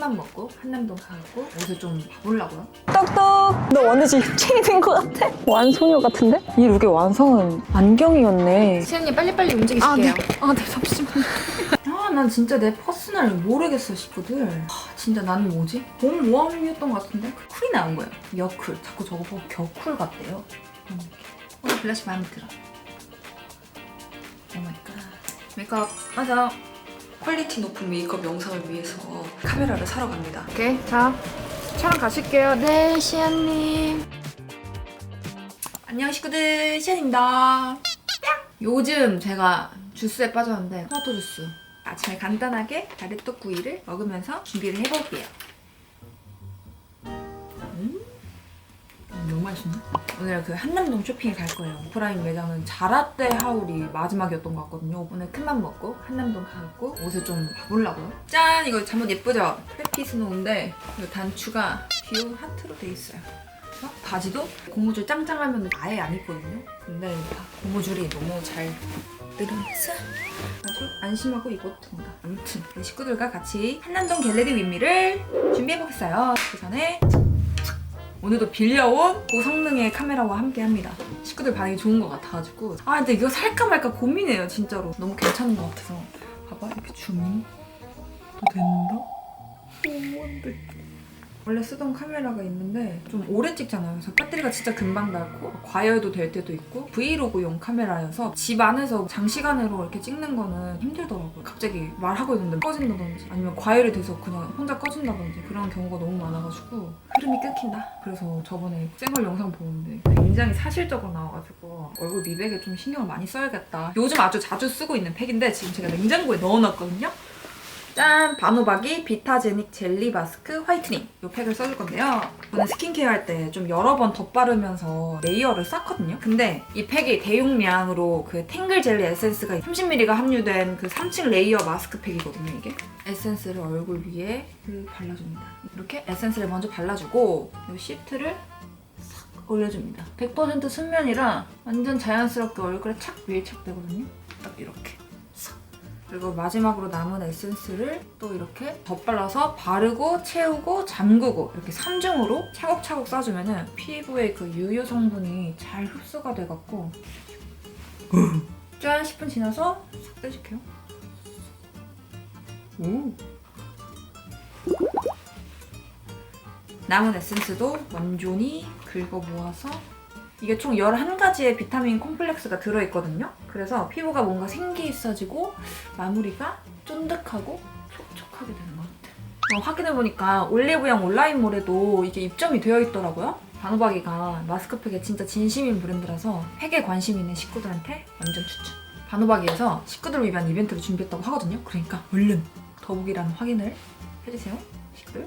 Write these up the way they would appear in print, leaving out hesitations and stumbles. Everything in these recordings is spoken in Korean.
큰맘 먹고 한남동 가고 옷을 좀 봐보려고요. 똑똑! 너 완전 지금 체인인 것 같아? 완소녀 같은데? 이 룩의 완성은 안경이었네. 시연님 빨리빨리 움직이실게요. 네, 잠시만요. 난 진짜 내 퍼스널 모르겠어, 식구들. 진짜 나는 뭐지? 봄 모함이었던 것 같은데? 쿨이 나온 거예요. 여쿨. 자꾸 저거 보고 겨쿨 같대요. 오늘 블러쉬 마음에 들어. 오마이갓. 메이크업 맞아. 퀄리티 높은 메이크업 영상을 위해서 카메라를 사러 갑니다. 오케이, 자 촬영 가실게요. 네, 시연님. 안녕 식구들, 시연입니다. 요즘 제가 주스에 빠졌는데 토마토 주스. 아침에 간단하게 가래떡 구이를 먹으면서 준비를 해볼게요. 너무 맛있네. 오늘 그 한남동 쇼핑에 갈 거예요. 오프라인 매장은 자라떼 하울이 마지막이었던 것 같거든요. 오늘 큰맘 먹고 한남동 가고 옷을 좀 봐보려고요. 짠! 이거 잠옷 예쁘죠? 크래피 스노우인데 이 단추가 귀여운 하트로 돼 있어요. 바지도 고무줄 짱짱하면 아예 안 입거든요. 근데 고무줄이 너무 잘 늘어나서 아주 안심하고 입었습니다. 아무튼 우리 식구들과 같이 한남동 갤러리 윈미를 준비해보겠어요. 그 전에 오늘도 빌려온 고성능의 카메라와 함께합니다. 식구들 반응이 좋은 것 같아가지고 근데 이거 살까 말까 고민해요. 진짜로 너무 괜찮은 것 같아서. 봐봐, 이렇게 줌이 또 된다? 뭔데? 원래 쓰던 카메라가 있는데 좀 오래 찍잖아요. 그래서 배터리가 진짜 금방 닳고 과열도 될 때도 있고 브이로그용 카메라여서 집 안에서 장시간으로 이렇게 찍는 거는 힘들더라고요. 갑자기 말하고 있는데 꺼진다든지 아니면 과열이 돼서 그냥 혼자 꺼진다든지 그런 경우가 너무 많아가지고 흐름이 끊긴다. 그래서 저번에 쌩얼 영상 보는데 굉장히 사실적으로 나와가지고 얼굴 미백에 좀 신경을 많이 써야겠다. 요즘 아주 자주 쓰고 있는 팩인데 지금 제가 냉장고에 넣어놨거든요. 짠! 바노박이 비타제닉 젤리 마스크 화이트닝 이 팩을 써줄 건데요. 저는 스킨케어 할 때 좀 여러 번 덧바르면서 레이어를 쌓거든요. 근데 이 팩이 대용량으로 그 탱글 젤리 에센스가 30ml가 함유된 그 3층 레이어 마스크 팩이거든요, 이게. 에센스를 얼굴 위에 발라줍니다. 이렇게 에센스를 먼저 발라주고 이 시트를 싹 올려줍니다. 100% 순면이라 완전 자연스럽게 얼굴에 착 밀착되거든요. 딱 이렇게. 그리고 마지막으로 남은 에센스를 또 이렇게 덧발라서 바르고 채우고 잠그고 이렇게 3중으로 차곡차곡 싸주면은 피부에 그 유효 성분이 잘 흡수가 돼갖고 짠 10분 지나서 싹 떼줄게요. 오. 남은 에센스도 완전히 긁어 모아서 이게 총 11가지의 비타민 콤플렉스가 들어있거든요. 그래서 피부가 뭔가 생기 있어지고 마무리가 쫀득하고 촉촉하게 되는 것 같아요. 확인해보니까 올리브영 온라인몰에도 이게 입점이 되어 있더라고요. 바노박이가 마스크팩에 진짜 진심인 브랜드라서 팩에 관심 있는 식구들한테 완전 추천. 바노박이에서 식구들을 위한 이벤트를 준비했다고 하거든요. 그러니까 얼른 더보기란 확인을 해주세요, 식구들.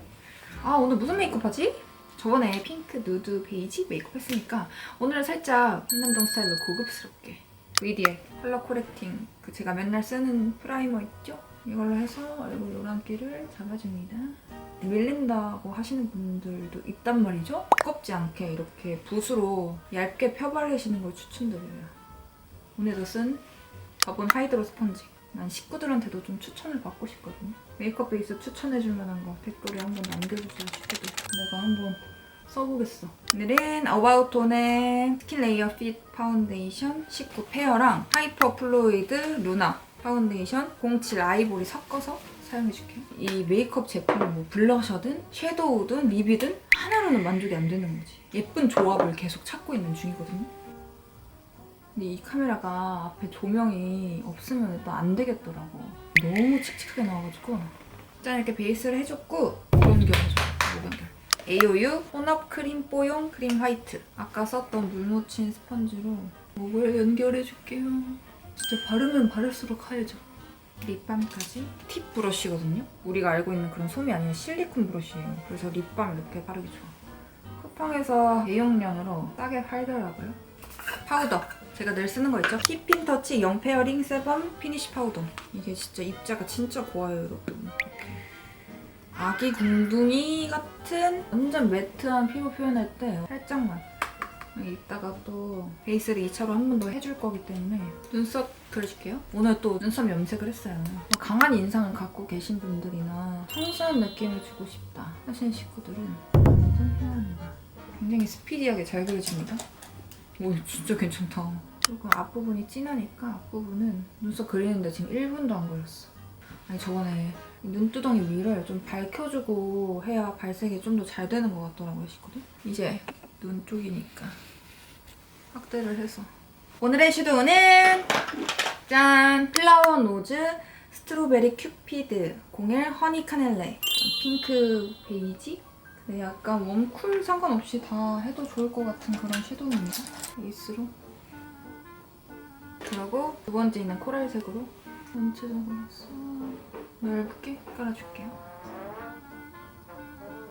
오늘 무슨 메이크업 하지? 저번에 핑크, 누드, 베이지 메이크업 했으니까 오늘은 살짝 한남동 스타일로 고급스럽게 위디에 컬러 코렉팅 제가 맨날 쓰는 프라이머 있죠? 이걸로 해서 얼굴 노란기를 잡아줍니다. 밀린다고 하시는 분들도 있단 말이죠? 두껍지 않게 이렇게 붓으로 얇게 펴바르시는 걸 추천드려요. 오늘도 쓴 저번 하이드로 스펀지. 난 식구들한테도 좀 추천을 받고 싶거든요. 메이크업 베이스 추천해줄 만한 거 댓글에 한번 남겨주세요, 식구들. 내가 한번 써보겠어. 오늘은 어바웃톤의 스킨 레이어 핏 파운데이션 19 페어랑 하이퍼 플루이드 루나 파운데이션 07 아이보리 섞어서 사용해줄게요. 이 메이크업 제품은 뭐 블러셔든 섀도우든 립이든 하나로는 만족이 안 되는 거지. 예쁜 조합을 계속 찾고 있는 중이거든요. 근데 이 카메라가 앞에 조명이 없으면 또 안 되겠더라고. 너무 칙칙하게 나와가지고 짠 이렇게 베이스를 해줬고 목 연결해줘. 목 연결. AOU 혼합 크림 뽀용 크림 화이트. 아까 썼던 물 묻힌 스펀지로 목을 연결해줄게요. 진짜 바르면 바를수록 하얘져. 립밤까지. 팁 브러쉬거든요. 우리가 알고 있는 그런 솜이 아니라 실리콘 브러쉬예요. 그래서 립밤 이렇게 바르기 좋아. 쿠팡에서 대용량으로 싸게 팔더라고요. 파우더. 제가 늘 쓰는 거 있죠? 힙핀터치 영페어링 세범 피니쉬 파우더. 이게 진짜 입자가 진짜 고와요, 여러분. 이렇게. 아기 궁둥이 같은 완전 매트한 피부 표현할 때 살짝만 이따가 또 베이스를 2차로 한 번 더 해줄 거기 때문에 눈썹 그려줄게요. 오늘 또 눈썹 염색을 했어요. 강한 인상을 갖고 계신 분들이나 청순한 느낌을 주고 싶다 하시는 식구들은 완전 해야 합니다. 굉장히 스피디하게 잘 그려집니다. 오 진짜 괜찮다. 그리고 앞부분이 진하니까 앞부분은 눈썹 그리는데 지금 1분도 안 걸렸어. 아니 저번에 눈두덩이 위를 좀 밝혀주고 해야 발색이 좀 더 잘 되는 것 같더라고요 식구들. 이제 눈 쪽이니까 확대를 해서 오늘의 섀도우는 짠! 플라워 노즈 스트로베리 큐피드 01 허니 카넬레 핑크 베이지. 근데 약간 웜쿨 상관없이 다 해도 좋을 것 같은 그런 섀도우입니다. 베이스로. 그리고 두 번째는 코랄색으로 전체적으로 넓게 깔아줄게요.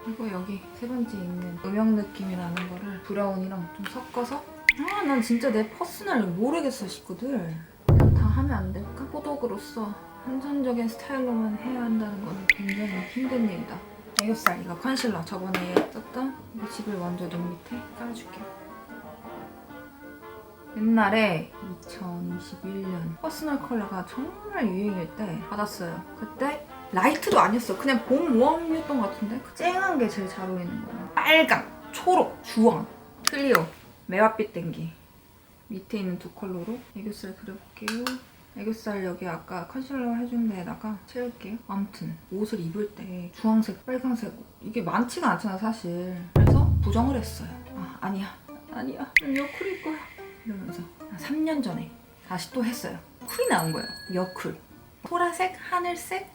그리고 여기 세 번째 있는 음영 느낌이라는 거를 브라운이랑 좀 섞어서 난 진짜 내 퍼스널을 모르겠어 식구들. 그냥 다 하면 안 될까? 포독으로서 한정적인 스타일로만 해야 한다는 건 굉장히 힘든 일이다. 애교살 이거 컨실러 저번에 썼던 이 집을 먼저 눈 밑에 깔아줄게요. 옛날에 2021년 퍼스널 컬러가 정말 유행일 때 받았어요. 그때 라이트도 아니었어. 그냥 봄 웜이었던 것 같은데 그 쨍한 게 제일 잘 어울리는 거예요. 빨강, 초록, 주황, 클리오, 매화빛 땡기. 밑에 있는 두 컬러로 애교살 그려볼게요. 애교살 여기 아까 컨실러 해준 데에다가 채울게요. 아무튼 옷을 입을 때 주황색, 빨간색 이게 많지가 않잖아 사실. 그래서 부정을 했어요. 아니야 여쿨일 거야 이러면서 3년 전에 다시 또 했어요. 쿨이 나온 거예요. 여쿨. 보라색, 하늘색,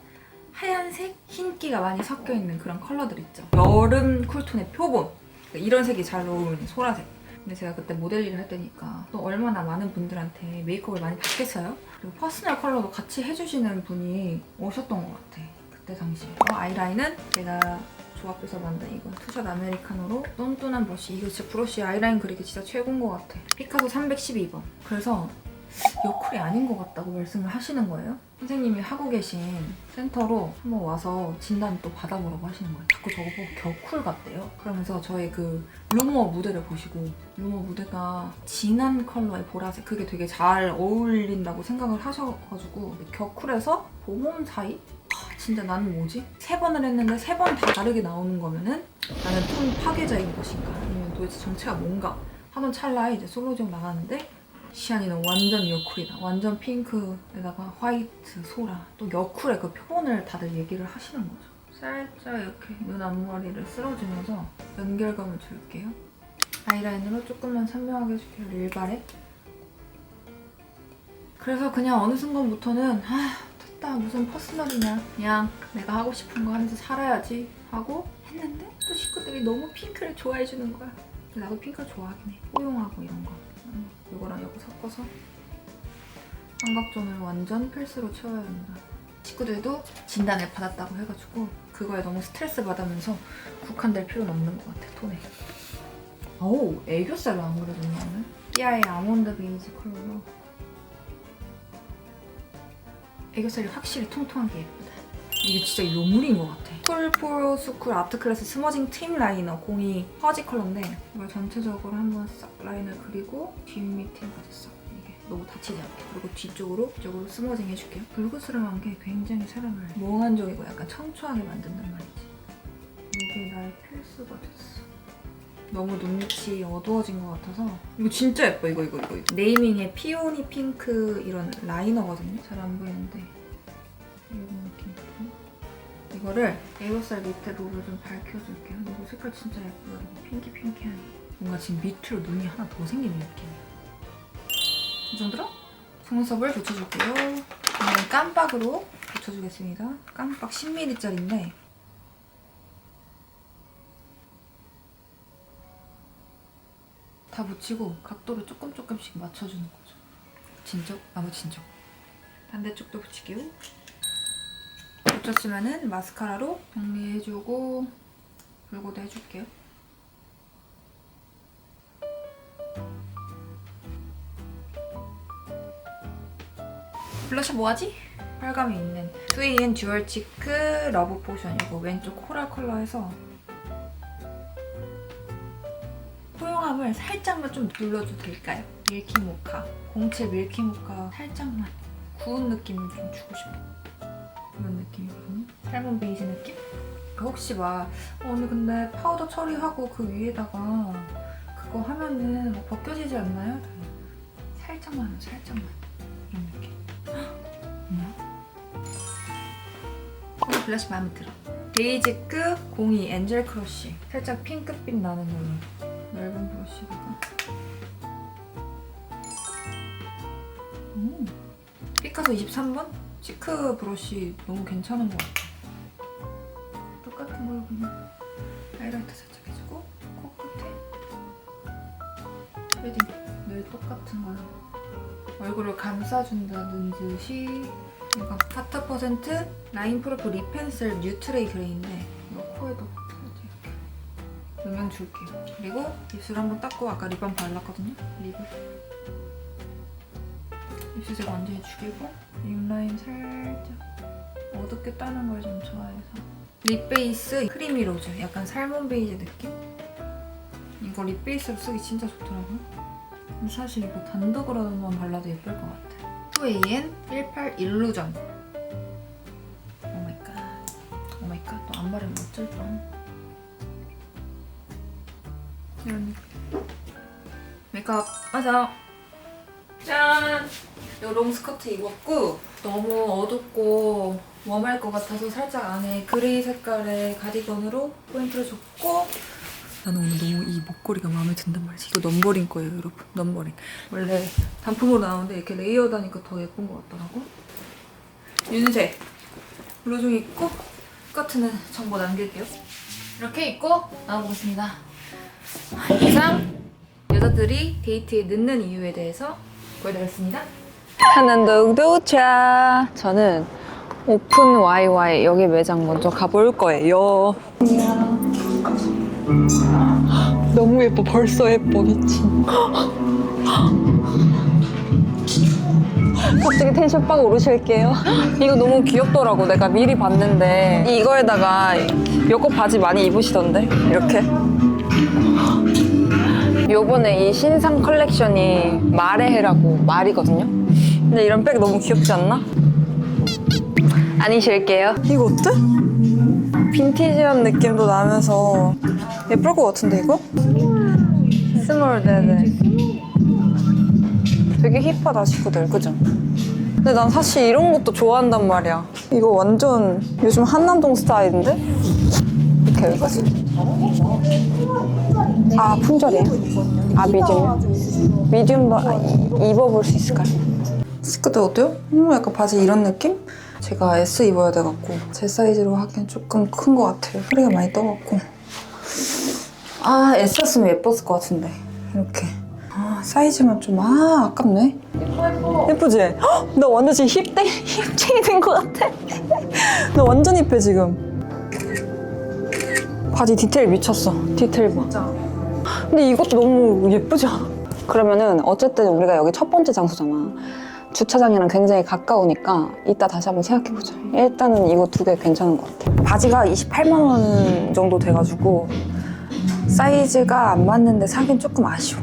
하얀색, 흰기가 많이 섞여있는 그런 컬러들 있죠. 여름 쿨톤의 표본. 이런 색이 잘 어울리는 소라색. 근데 제가 그때 모델 일을 할 때니까 또 얼마나 많은 분들한테 메이크업을 많이 받겠어요? 그리고 퍼스널 컬러도 같이 해주시는 분이 오셨던 것 같아. 그때 당시에. 아이라인은 제가 조합해서 만든 이거 투샷 아메리카노로 똔똔한 브러쉬. 이거 진짜 브러쉬 아이라인 그리기 진짜 최고인 것 같아. 피카소 312번. 그래서 여쿨이 아닌 것 같다고 말씀을 하시는 거예요. 선생님이 하고 계신 센터로 한번 와서 진단 또 받아보라고 하시는 거예요. 자꾸 저거 보고 겨쿨 같대요. 그러면서 저의 그 루머 무대를 보시고 루머 무대가 진한 컬러의 보라색 그게 되게 잘 어울린다고 생각을 하셔가지고 겨쿨에서 봄봄 사이? 진짜 나는 뭐지? 3번을 했는데 3번 다 다르게 나오는 거면은 나는 톤 파괴자인 것인가? 아니면 도대체 정체가 뭔가? 하던 찰나에 이제 솔로지옥 나가는데 시안이는 완전 여쿨이다. 완전 핑크에다가 화이트, 소라. 또 여쿨의 그 표본을 다들 얘기를 하시는 거죠. 살짝 이렇게 눈 앞머리를 쓸어주면서 연결감을 줄게요. 아이라인으로 조금만 선명하게 해줄게요. 릴바레. 그래서 그냥 어느 순간부터는 됐다. 무슨 퍼스널이냐. 그냥 내가 하고 싶은 거 하면서 살아야지 하고 했는데 또 식구들이 너무 핑크를 좋아해주는 거야. 나도 핑크 좋아하긴 해. 뽀용하고 이런 거. 이거랑 이거 섞어서 삼각존을 완전 필수로 채워야 합니다. 친구들도 진단을 받았다고 해가지고 그거에 너무 스트레스 받으면서 국한될 필요는 없는 것 같아, 톤에. 어우, 애교살로 안 그려졌네, 오늘. 끼아의 아몬드 베이지 컬러로 애교살이 확실히 통통한 게 예쁘다. 이게 진짜 요물인 것 같아. 쿨포 수쿨 아트클래스 스머징 팀 라이너 02 퍼지 컬러인데 이걸 전체적으로 한번 싹 라인을 그리고 뒷밑에까지 싹 이게 너무 다치지 않게 그리고 뒤쪽으로 스머징 해줄게요. 불그스름한 게 굉장히 사람을 몽환적이고 약간 청초하게 만든단 말이지. 이게 나의 필수가 됐어. 너무 눈밑이 어두워진 것 같아서 이거 진짜 예뻐. 이거 네이밍의 피오니 핑크 이런 라이너거든요. 잘 안 보이는데 이런 느낌. 이거를 애교살 밑에 롤을 좀 밝혀줄게요. 이거 색깔 진짜 예뻐요. 핑키핑키하니. 뭔가 지금 밑으로 눈이 하나 더 생기는 느낌이에요. 이 정도로 속눈썹을 붙여줄게요. 오늘은 깜빡으로 붙여주겠습니다. 깜빡 10mm짜리인데 다 붙이고 각도를 조금씩 맞춰주는 거죠. 진적? 나무 진적. 반대쪽도 붙일게요. 붙였으면은 마스카라로 정리해주고 붉어도 해줄게요. 블러셔 뭐하지? 빨감이 있는 스위인 듀얼 치크 러브 포션. 이거 왼쪽 코랄 컬러에서 포용함을 살짝만 좀 눌러도 될까요? 밀키모카 07 밀키모카 살짝만 구운 느낌을 좀 주고 싶어. 이런 느낌이거든요. 살몬 베이지 느낌? 혹시 막 언니 근데 파우더 처리하고 그 위에다가 그거 하면은 막 벗겨지지 않나요? 살짝만 하면 살짝만 이런 느낌. 오늘 블러쉬 마음에 들어. 베이지급 02 엔젤 크러쉬. 살짝 핑크빛 나는 넓은 브러쉬다가 피카소 23번? 시크 브러쉬 너무 괜찮은 것 같아. 똑같은 걸 그냥 하이라이트 살짝 해주고 코끝에 쉐딩 늘 똑같은 걸로 얼굴을 감싸준다는 듯이 이거 파트 퍼센트 라인 프로프 립 펜슬 뉴트레이 그레이인데 이거 코에도 이렇게 음영 줄게요. 그리고 입술 한번 닦고 아까 립밤 발랐거든요. 립을 입술색 완전히 죽이고 립라인 살짝 어둡게 따는 걸 좀 좋아해서 립 베이스 크리미 로즈 약간 살몬 베이지 느낌? 이거 립 베이스로 쓰기 진짜 좋더라고요. 근데 사실 이거 단독으로만 발라도 예쁠 것 같아. 2AN 18 일루전. 오마이갓. 오마이갓. 또 안 바르면 어쩔 뻔. 이런 느낌. 메이크업 완성! 짠! 이 롱스커트 입었고 너무 어둡고 웜할 것 같아서 살짝 안에 그레이 색깔의 가디건으로 포인트를 줬고 나는 오늘 너무 이 목걸이가 마음에 든단 말이지. 이거 넘버링 거예요, 여러분. 넘버링. 원래 단품으로 나오는데 이렇게 레이어드하니까 더 예쁜 것 같더라고. 윤색 블루종 입고 스커트는 정보 남길게요. 이렇게 입고 나와보겠습니다. 이상 여자들이 데이트에 늦는 이유에 대해서 보여드렸습니다. 한남동 도착. 저는 오픈 YY 여기 매장 먼저 가볼 거예요. 너무 예뻐. 벌써 예뻐. 미친. 갑자기 텐션 빡 오르실게요. 이거 너무 귀엽더라고. 내가 미리 봤는데 이거에다가 요거 바지 많이 입으시던데 이렇게. 요번에 이 신상 컬렉션이 말의 해라고 말이거든요. 근데 이런 백 너무 귀엽지 않나? 아니실게요. 이거 어때? 빈티지한 느낌도 나면서 예쁠 것 같은데 이거? 스몰. 네네. 되게 힙하다 친구들, 그죠? 근데 난 사실 이런 것도 좋아한단 말이야. 이거 완전 요즘 한남동 스타일인데? 이렇게 여기까지. 아, 품절이에요? 아, 미디움? 미디움도 입어볼 수 있을까요? 스커트 어때요? 약간 바지 이런 느낌? 제가 S 입어야 돼갖고 제 사이즈로 하기엔 조금 큰 것 같아요. 허리가 많이 떠갖고. 아, S였으면 예뻤을 것 같은데 이렇게. 아, 사이즈만 좀 아깝네. 예뻐. 예쁘지? 헉, 나 완전 지금 힙쟁이 된 것 같아. 나 완전 힙해 지금. 바지 디테일 미쳤어. 디테일 봐. 진짜. 근데 이것도 너무 예쁘지 않아? 그러면은 어쨌든 우리가 여기 첫 번째 장소잖아. 주차장이랑 굉장히 가까우니까 이따 다시 한번 생각해보자. 일단은 이거 두 개 괜찮은 것 같아. 바지가 28만 원 정도 돼가지고 사이즈가 안 맞는데 사긴 조금 아쉬워.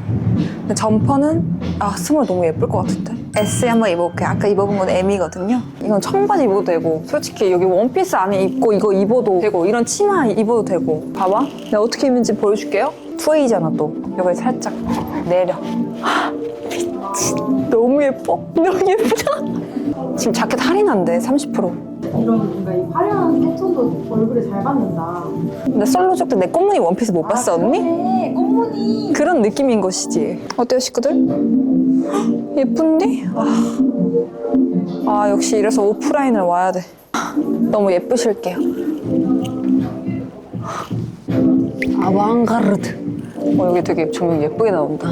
근데 점퍼는 스몰 너무 예쁠 것 같은데? S 한번 입어볼게. 아까 입어본 건 M이거든요. 이건 청바지 입어도 되고 솔직히 여기 원피스 안에 입고 이거 입어도 되고 이런 치마 입어도 되고 봐봐. 내가 어떻게 입는지 보여줄게요. 2A잖아 또. 여기 살짝 내려. 미친. 너무 예뻐. 너무 예쁘잖아. 지금 자켓 할인한대 30%. 이런 뭔가 이 화려한 패턴도 얼굴에 잘 받는다. 근데 솔로족 때 내 꽃무늬 원피스 못 봤어 언니? 네, 꽃무늬. 그런 느낌인 것이지. 어때요 식구들? 예쁜데? 역시 이래서 오프라인을 와야 돼. 너무 예쁘실게요. 아방가르드. 여기 되게 조명 예쁘게 나온다.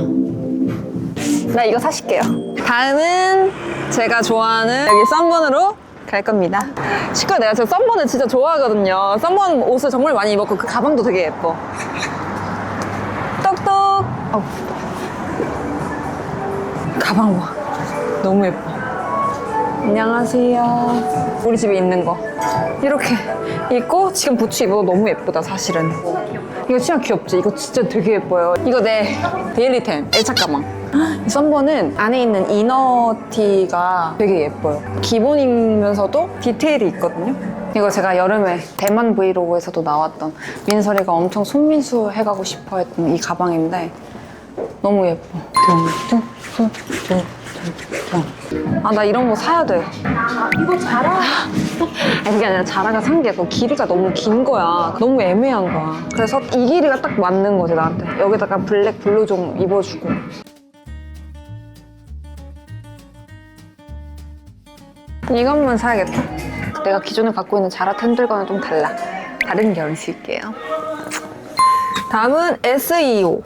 나 이거 사실게요. 다음은 제가 좋아하는 여기 썬번으로 갈 겁니다. 시끄러. 내가 저 썬번을 진짜 좋아하거든요. 썬번 옷을 정말 많이 입었고 그 가방도 되게 예뻐. 똑똑. 가방 봐. 너무 예뻐. 안녕하세요. 우리 집에 있는 거. 이렇게 입고 지금 부츠 입어도 너무 예쁘다, 사실은. 이거 진짜 귀엽지? 이거 진짜 되게 예뻐요. 이거 내 데일리템, 애착 가방. 이 썬버는 안에 있는 이너티가 되게 예뻐요. 기본이면서도 디테일이 있거든요. 이거 제가 여름에 대만 브이로그에서도 나왔던 민설이가 엄청 손민수 해가고 싶어 했던 이 가방인데 너무 예뻐. 아, 나 이런 거 사야 돼. 이거 자라. 아니, 그게 아니라 자라가 산 게 그 길이가 너무 긴 거야. 너무 애매한 거야. 그래서 이 길이가 딱 맞는 거지, 나한테. 여기다가 블랙 블루 좀 입어주고. 이것만 사야겠다. 내가 기존에 갖고 있는 자라 템들과는 좀 달라. 다른 결이 쓸게요. 다음은 SEO.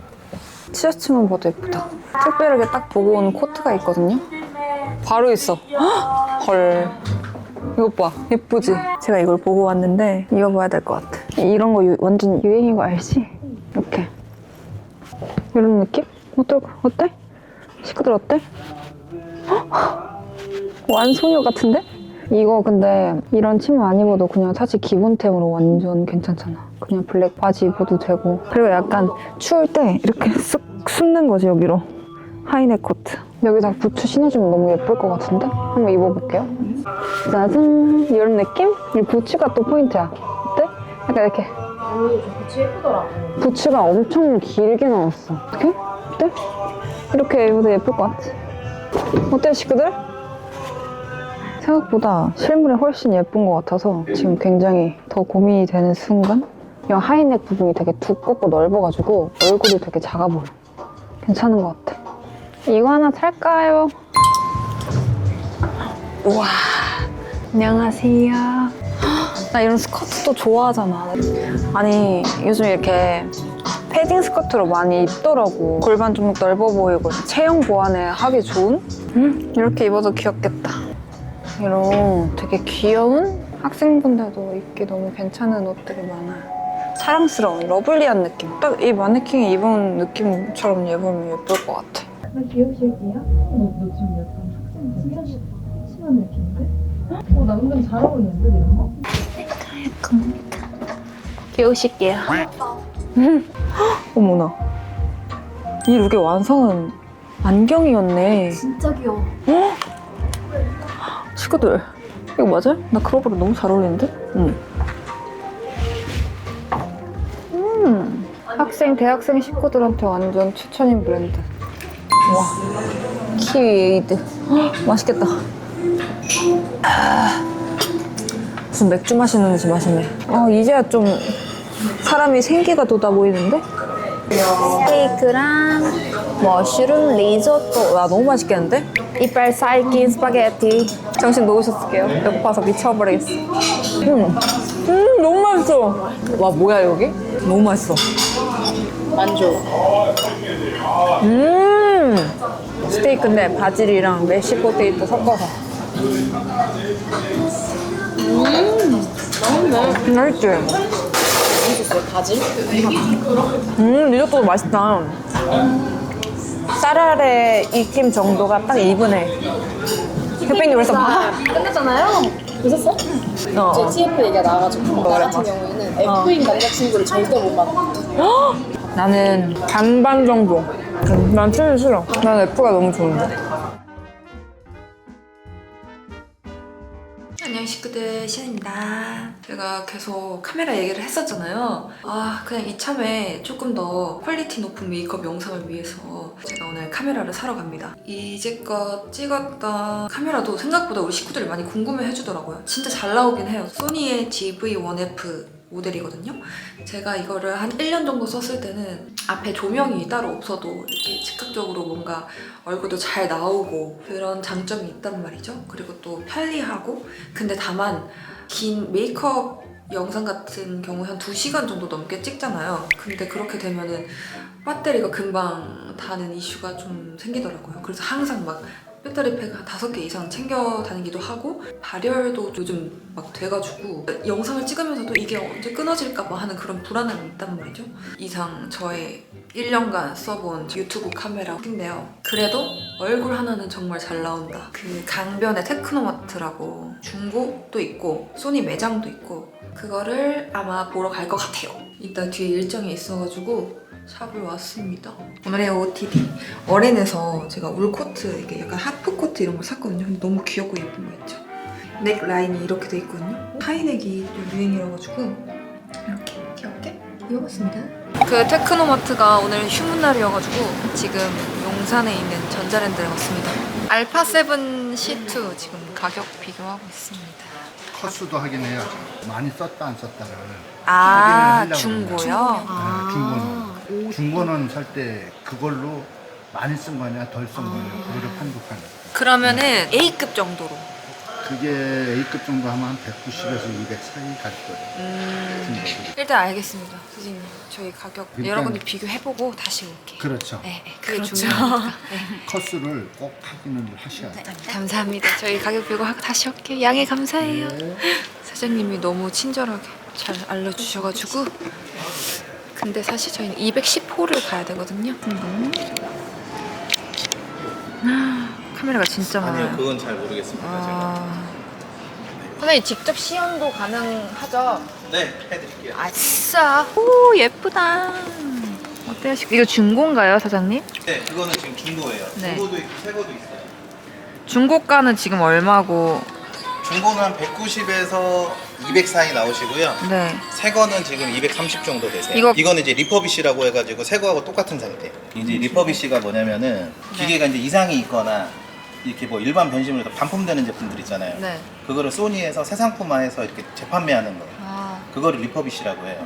티셔츠만 봐도 예쁘다. 특별하게 딱 보고 온 코트가 있거든요. 바로 있어. 헉! 헐. 이것 봐. 예쁘지? 제가 이걸 보고 왔는데 입어봐야 될 것 같아. 이런 거 완전 유행인 거 알지? 이렇게. 이런 느낌? 어때? 식구들 어때? 헉! 완소녀 같은데? 이거 근데 이런 치마 안 입어도 그냥 사실 기본템으로 완전 괜찮잖아. 그냥 블랙 바지 입어도 되고. 그리고 약간 추울 때 이렇게 쓱 숨는 거지, 여기로. 하이넥 코트. 여기다 부츠 신어주면 너무 예쁠 것 같은데? 한번 입어볼게요. 짜잔! 이런 느낌? 이 부츠가 또 포인트야. 어때? 약간 이렇게. 저 부츠 예쁘더라고. 부츠가 엄청 길게 나왔어. 이렇게? 어때? 이렇게 입어도 예쁠 것 같지? 어때, 식구들? 생각보다 실물에 훨씬 예쁜 것 같아서 지금 굉장히 더 고민이 되는 순간? 이 하이넥 부분이 되게 두껍고 넓어가지고 얼굴이 되게 작아 보여. 괜찮은 것 같아. 이거 하나 살까요? 우와, 안녕하세요. 나 이런 스커트도 좋아하잖아. 아니, 요즘 이렇게 패딩 스커트로 많이 입더라고. 골반 좀 넓어 보이고 체형 보완에 하기 좋은? 이렇게 입어도 귀엽겠다. 이런 되게 귀여운 학생분들도 입기 너무 괜찮은 옷들이 많아요. 사랑스러운 러블리한 느낌. 딱 이 마네킹이 입은 느낌처럼 입으면 예쁠 것 같아. 나 귀여우실게요. 너 지금 약간 학생 진짜 심한 느낌인데? 나 은근 잘 어울리는데 이런 거? 귀여우실게요. 어머나. 이 룩의 완성은 안경이었네. 진짜 귀여워. 친구들, 이거 맞아? 나 크롭으로 너무 잘 어울리는데? 학생, 대학생 식구들한테 완전 추천인 브랜드. 와, 키위에이드. 맛있겠다. 무슨 맥주 마시는 듯이 마시네. 이제야 좀 사람이 생기가 돋아 보이는데? 스테이크랑 머쉬룸 리조또. 와, 너무 맛있겠는데? 이빨 쌓인 스파게티. 정신 놓으셨을게요. 배고파서 미쳐버리겠어. 너무 맛있어. 와, 뭐야 여기? 너무 맛있어. 만족. 스테이크인데 바질이랑 메쉬 포테이토 섞어서. 맛있지? 맛있었어요, 바질? 리조또도 맛있다. 쌀알의 익힘 정도가 딱 2분의. 흑백이 벌써 봐? 끝났잖아요. 보셨어? 제 TF 얘기가 나와가지고 나 같은 경우에는 F인 남자친구를 절대 못 만나. 나는 반반 정도. 난 T는 싫어. 난 F가 너무 좋은데. 안녕 식구들, 시연입니다. 제가 계속 카메라 얘기를 했었잖아요. 그냥 이참에 조금 더 퀄리티 높은 메이크업 영상을 위해서 제가 오늘 카메라를 사러 갑니다. 이제껏 찍었던 카메라도 생각보다 우리 식구들이 많이 궁금해 해주더라고요. 진짜 잘 나오긴 해요. 소니의 GV1F 모델이거든요. 제가 이거를 한 1년 정도 썼을 때는 앞에 조명이 따로 없어도 이렇게 즉각적으로 뭔가 얼굴도 잘 나오고 그런 장점이 있단 말이죠. 그리고 또 편리하고, 근데 다만 긴 메이크업 영상 같은 경우 한 2시간 정도 넘게 찍잖아요. 근데 그렇게 되면은 배터리가 금방 다는 이슈가 좀 생기더라고요. 그래서 항상 막 배터리팩 한 5개 이상 챙겨 다니기도 하고, 발열도 요즘 막 돼가지고 영상을 찍으면서도 이게 언제 끊어질까 봐 하는 그런 불안함이 있단 말이죠. 이상 저의 1년간 써본 유튜브 카메라인데요. 그래도 얼굴 하나는 정말 잘 나온다. 그 강변에 테크노마트라고 중고도 있고 소니 매장도 있고 그거를 아마 보러 갈 것 같아요. 이따 뒤에 일정이 있어가지고 샵을 왔습니다. 오늘의 OOTD 어렌에서 제가 울코트 이게 약간 하프코트 이런 걸 샀거든요. 근데 너무 귀엽고 예쁜 거 있죠. 넥 라인이 이렇게 돼 있거든요. 하이넥이 좀 유행이라가지고 이렇게 귀엽게 입어봤습니다. 그 테크노마트가 오늘 휴문 날이어가지고 지금 용산에 있는 전자랜드에 왔습니다. 알파7 C2 지금 가격 비교하고 있습니다. 컷수도 확인해요. 많이 썼다 안 썼다를. 아, 확인을 하려고 중고요? 네, 중고는. 중고는 살 때 그걸로 많이 쓴 거냐 덜 쓴 거냐 그거를 판독하는 거예요. 그러면은 A급 정도로. 그게 A급 정도 하면 한 190에서 200 사이 갈 거예요. 중고도. 일단 알겠습니다. 선생님, 저희 가격 일단- 여러분들 비교해보고 다시 올게요. 그렇죠. 네, 그게 중요하니까. 네. 컷수를 꼭 확인을 하셔야 돼요. 감사합니다. 저희 가격 비교 하고 다시 올게요. 양해 감사해요. 네. 사장님이 너무 친절하게 잘 알려주셔가지고. 근데 사실 저희는 210호를 가야 되거든요. 카메라가 진짜 많아요. 아니요, 그건 잘 모르겠습니다. 선생님 직접 시연도 가능하죠? 네, 해드릴게요. 아싸. 오 예쁘다. 어때요? 이거 중고인가요, 사장님? 네, 그거는 지금 중고예요. 네. 중고도 있고 새거도 있어요. 중고가는 지금 얼마고? 중고는 한 190에서 200 사이 나오시고요. 네. 새거는 지금 230 정도 되세요. 이거- 이거는 이제 리퍼비시라고 해가지고 새거하고 똑같은 상태. 이제 리퍼비시가 뭐냐면은 기계가 이제 이상이 있거나 이렇게 뭐 일반 변심으로 반품되는 제품들 있잖아요. 네. 그거를 소니에서 새 상품화해서 이렇게 재판매하는 거예요. 아 그거를 리퍼비시라고 해요.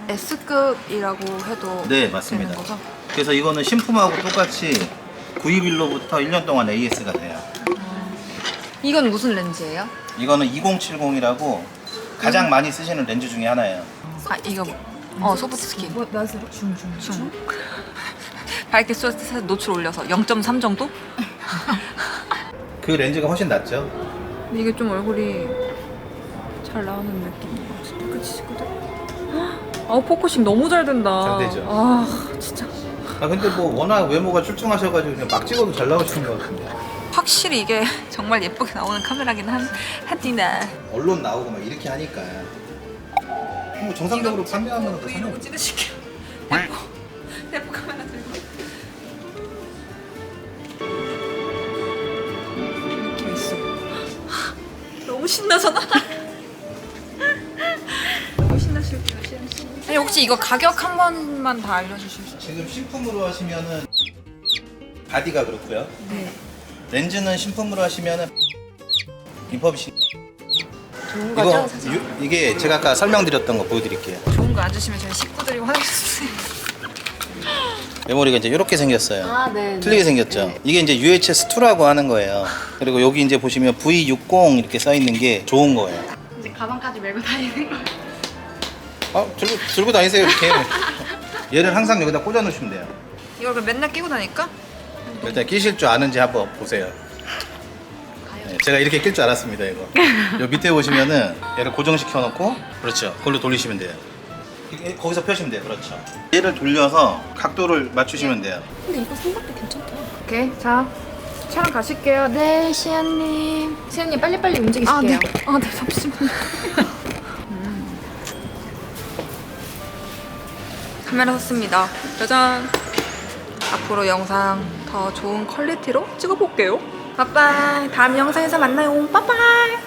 S급이라고 해도 네, 맞습니다. 되는 거죠? 그래서 이거는 신품하고 똑같이 구입일로부터 1년 동안 AS가 돼요. 이건 무슨 렌즈예요? 이거는 2070이라고 가장 많이 쓰시는 렌즈 중에 하나예요. 아 이거 소프트 스킨. 뭐 나스 중. 밝게 쏘서 노출 올려서 0.3 정도? 그 렌즈가 훨씬 낫죠. 근데 이게 좀 얼굴이 잘 나오는 느낌인 것 같아. 그치 친구들? 아 포커싱 너무 잘 된다. 잘 되죠. 아 진짜. 아 근데 뭐 워낙 외모가 출중하셔가지고 그냥 막 찍어도 잘 나오시는 것 같은데. 확실히 이게 정말 예쁘게 나오는 카메라긴 한디네. 언론 나오고 막 이렇게 하니까 뭐 정상적으로 판매하면 더 이러고 상관없죠. 찍으실게요. 네포 카메라 들고. 느낌 있어. 너무 신나잖아. 너무 신나실게요, 시엠씨. 아니 혹시 이거 가격 한 번만 다 알려주실 수 있어요? 지금 신품으로 하시면은 바디가 그렇고요. 네. 렌즈는 신품으로 하시면은 리퍼비시. 좋은 이거 거죠, 사실? 이게 제가 아까 설명드렸던 거 보여드릴게요. 좋은 거 안 주시면 저희 식구들이 화내셨어요. 메모리가 이제 이렇게 생겼어요. 아, 네. 틀리게 생겼죠. 이게 이제 UHS2라고 하는 거예요. 그리고 여기 이제 보시면 V60 이렇게 써 있는 게 좋은 거예요. 이제 가방까지 메고 다니는 거예요. 아, 들고 다니세요 이렇게. 얘를 항상 여기다 꽂아 놓으시면 돼요. 이걸 그럼 맨날 끼고 다닐까? 일단 끼실 줄 아는지 한번 보세요. 네, 제가 이렇게 낄 줄 알았습니다 이거. 요 밑에 보시면은 얘를 고정시켜 놓고 그렇죠. 그걸로 돌리시면 돼요. 거기서 펴시면 돼요. 그렇죠. 얘를 돌려서 각도를 맞추시면 돼요. 근데 이거 생각도 괜찮다. 오케이, 자 촬영 가실게요. 네, 시연님. 시현님 빨리빨리 움직이실게요. 아, 네, 잠시만요. 카메라 샀습니다. 짜잔. 앞으로 영상 더 좋은 퀄리티로 찍어볼게요. 빠빠이. 다음 영상에서 만나요. 빠빠이.